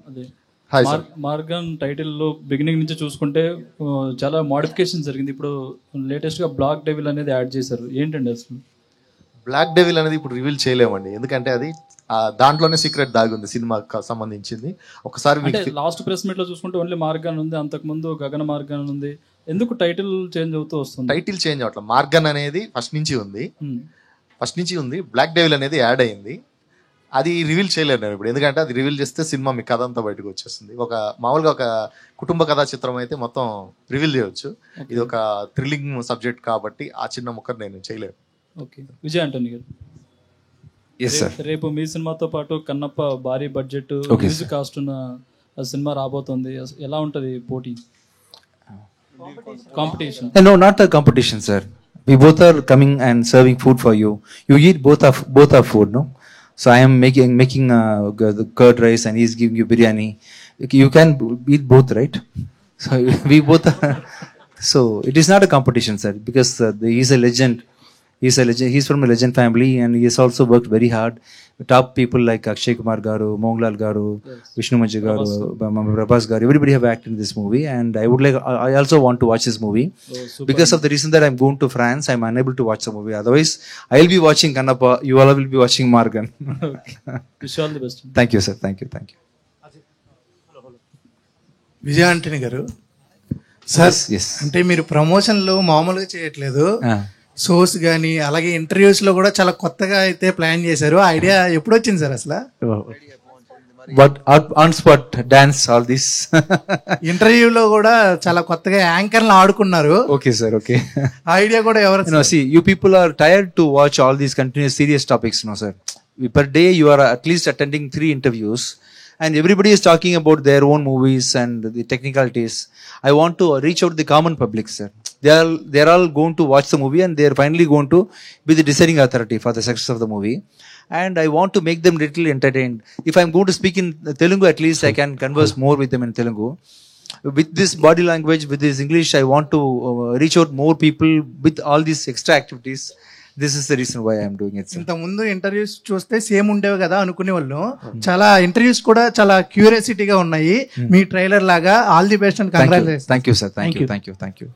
అదే hi sir. Morgan టైటిల్లో beginning నుంచి చూసుకుంటే చాలా మోడిఫికేషన్ జరిగింది. ఇప్పుడు లేటెస్ట్గా బ్లాక్ డెవిల్ అనేది యాడ్ చేశారు. ఏంటండి అసలు? బ్లాక్ డెవిల్ అనేది ఇప్పుడు రివీల్ చేయలేమండి, ఎందుకంటే అది దాంట్లోనే సీక్రెట్ దాగి ఉంది సినిమాకి సంబంధించింది. ఒకసారి అంటే లాస్ట్ ప్రెస్ మీట్ లో చూసుకుంటే ఓన్లీ మార్గన్ ఉంది, అంతకుముందు గగన మార్గన్ ఉంది. ఎందుకు టైటిల్ చేంజ్ అవుతూ వస్తుంది? టైటిల్ చేంజ్ అవట్లేదు. మార్గన్ అనేది ఫస్ట్ నుంచి ఉంది. బ్లాక్ డెవిల్ అనేది యాడ్ అయింది. అది రివీల్ చేయలేరు నేను ఇప్పుడు, ఎందుకంటే అది రివీల్ చేస్తే సినిమా మీ కథ అంతా బయటకు వచ్చేస్తుంది. మామూలుగా ఒక కుటుంబ కథా చిత్రం అయితే మొత్తం రివీల్ చేయవచ్చు. ఇది ఒక థ్రిల్లింగ్ సబ్జెక్ట్ కాబట్టి ఆ చిన్న ముక్కర్ నేను చేయలేను. ఓకే, విజయ్ ఆంటోనీ గారు. రేపు మీ సినిమాతో పాటు కన్నప్ప భారీ బడ్జెట్ మ్యూజిక్ కాస్ట్ ఉన్న సినిమా రాబోతుంది. ఎలా ఉంటది పోటీ? Competition? No, not the competition, sir. We both are coming and serving food for you. You eat both our food, no? So I am making the curd rice and he's giving you biryani. You can eat both, right? So we both are. So it is not a competition, sir, because he's a legend. He's from a legend family and he has also worked very hard. Top people like Akshay Kumar garu, Mohanlal garu, Vishnu Manchi garu, Prabhas garu, everybody have acted in this movie, and I also want to watch this movie. Because of the reason that I'm going to France, I'm unable to watch the movie. Otherwise, I'll be watching Kannappa, you all will be watching Margan. Wish you all the best. Thank you, sir. Thank you. Vijay Antony గారు, sir అంటే మీరు ప్రమోషన్లు మామూలుగా చేయట్లేదు, shows కానీ అలాగే interviews లో కూడా చాలా కొత్తగా అయితే ప్లాన్ చేశారు. ఐడియా ఎప్పుడు వచ్చింది సార్ అసలు? But on spot dance all this. ఇంటర్వ్యూలో కూడా చాలా కొత్తగా యాంకర్లు ఆడుకున్నారు. Okay sir, okay. ఐడియా కూడా ఎవరు? No, see, you people are tired to watch all these continuous serious topics, no sir. Per day you are at least attending 3 interviews and everybody is talking about their own movies and the technicalities. I want to reach out to the common public, sir. They are all going to watch the movie and they are finally going to be the deciding authority for the success of the movie. And I want to make them little entertained. If I'm going to speak in Telugu, at least I can converse more with them in Telugu. With this body language, with this English, I want to reach out more people with all these extra activities. This is the reason why I am doing it, sir. ఇంత ముందు interviews చూస్తే same ఉండేవి కదా అనుకునే వాళ్ళు. చాలా interviews కూడా చాలా క్యూరియాసిటీగా ఉన్నాయి. మీ ట్రైలర్ లాగా. All the best and congratulations. Thank you, sir. Thank you.